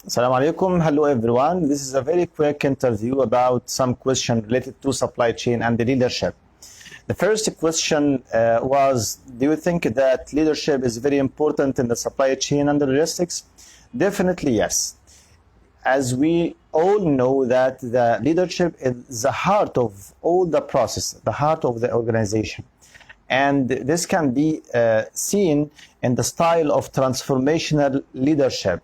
Assalamu alaikum. Hello everyone. This is a very quick interview about some question related to supply chain and the leadership. The first question was, do you think that leadership is very important in the supply chain and the logistics? Definitely yes. As we all know that the leadership is the heart of all the process, the heart of the organization. And this can be seen in the style of transformational leadership.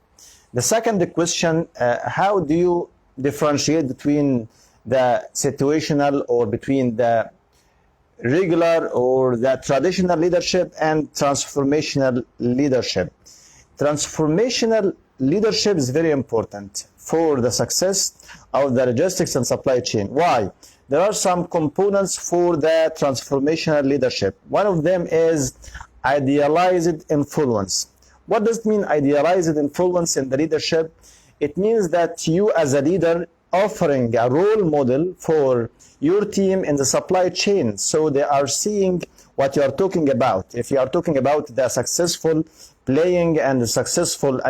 The second question, how do you differentiate between the situational or between the regular or the traditional leadership and transformational leadership? Transformational leadership is very important for the success of the logistics and supply chain. Why? There are some components for the transformational leadership. One of them is idealized influence. What does it mean, idealized influence in the leadership? It means that you as a leader offering a role model for your team in the supply chain, so they are seeing what you are talking about. If you are talking about the successful playing and the successful,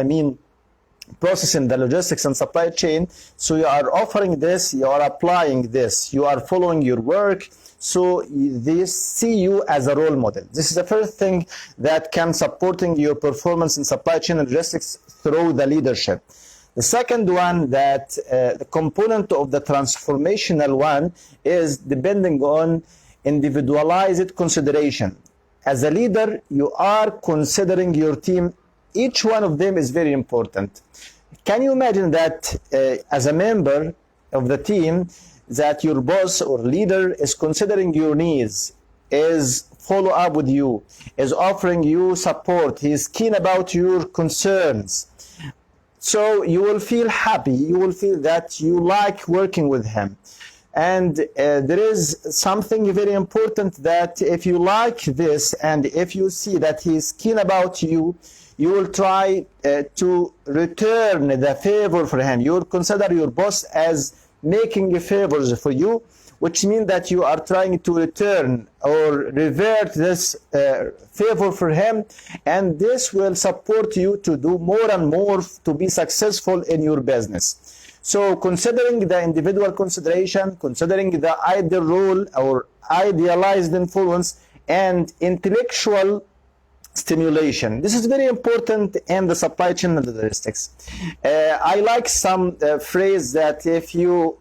process in the logistics and supply chain, so you are offering this, you are applying this, you are following your work, so they see you as a role model. This is the first thing that can supporting your performance in supply chain and logistics through the leadership. The second one, that the component of the transformational one, is depending on individualized consideration. As a leader, you are considering your team. Each one of them is very important. Can you imagine that as a member of the team, that your boss or leader is considering your needs, is follow up with you, is offering you support, he is keen about your concerns. So you will feel happy, you will feel that you like working with him. And there is something very important, that if you like this and if you see that he is keen about you, you will try to return the favor for him. You will consider your boss as making favors for you, which means that you are trying to return or revert this favor for him, and this will support you to do more and more to be successful in your business. So considering the individual consideration, considering the ideal role or idealized influence, and intellectual stimulation. This is very important in the supply chain and logistics. I like some phrase that if you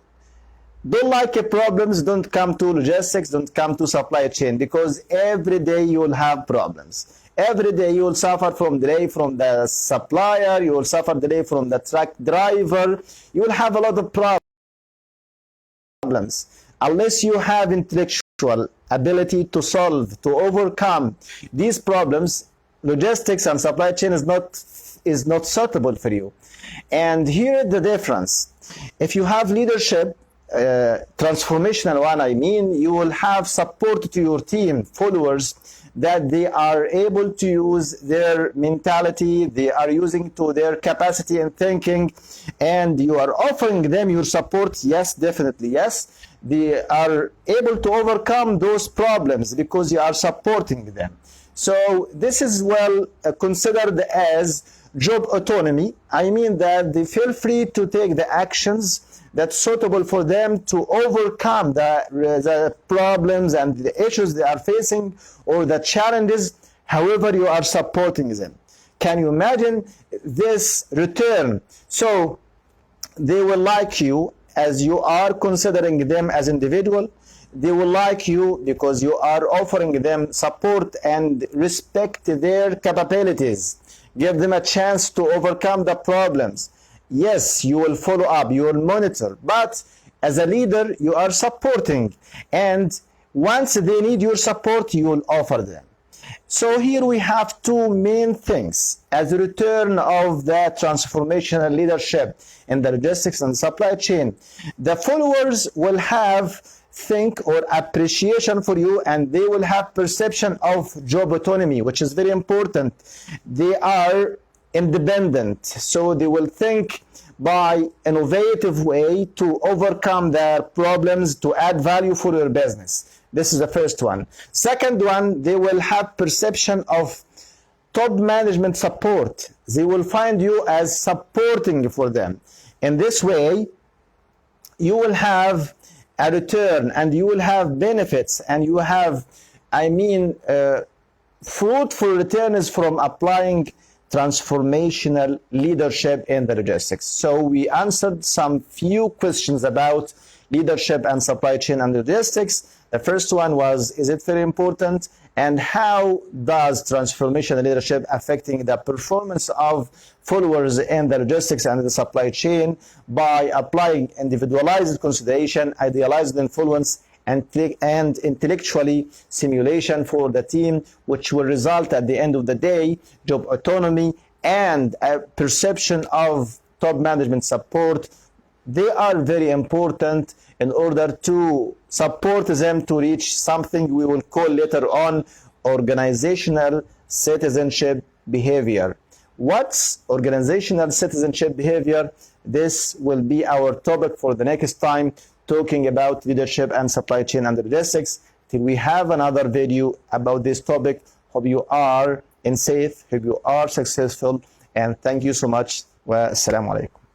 don't like problems, don't come to logistics, don't come to supply chain, because every day you will have problems. Every day you will suffer from delay from the supplier, you will suffer delay from the truck driver, you will have a lot of problems. Unless you have intellectual ability to solve, to overcome these problems, logistics and supply chain is not suitable for you. And here is the difference. If you have leadership, transformational one, you will have support to your team, followers, that they are able to use their mentality, they are using to their capacity and thinking, and you are offering them your support. Yes, definitely yes. They are able to overcome those problems because you are supporting them. So this is well considered as job autonomy. That they feel free to take the actions that's suitable for them to overcome the problems and the issues they are facing or the challenges, however you are supporting them. Can you imagine this return? So they will like you as you are considering them as individual. They will like you because you are offering them support and respect their capabilities. Give them a chance to overcome the problems. Yes, you will follow up, you will monitor, but as a leader, you are supporting. And once they need your support, you will offer them. So here we have two main things as a return of the transformational leadership in the logistics and supply chain. The followers will have think or appreciation for you, and they will have perception of job autonomy, which is very important. They are independent, so they will think by innovative way to overcome their problems, to add value for your business. This is the first one. Second one, they will have perception of top management support. They will find you as supporting for them. In this way, you will have a return and you will have benefits and you have, fruitful returns from applying transformational leadership in the logistics. So we answered some few questions about leadership and supply chain and logistics. The first one was, is it very important? And how does transformational leadership affecting the performance of followers in the logistics and the supply chain by applying individualized consideration, idealized influence, and intellectually simulation for the team, which will result at the end of the day, job autonomy and a perception of top management support. They are very important in order to support them to reach something we will call later on organizational citizenship behavior. What's organizational citizenship behavior? This will be our topic for the next time, talking about leadership and supply chain and logistics. Till we have another video about this topic. Hope you are safe, hope you are successful, and thank you so much. Wa assalamu alaikum.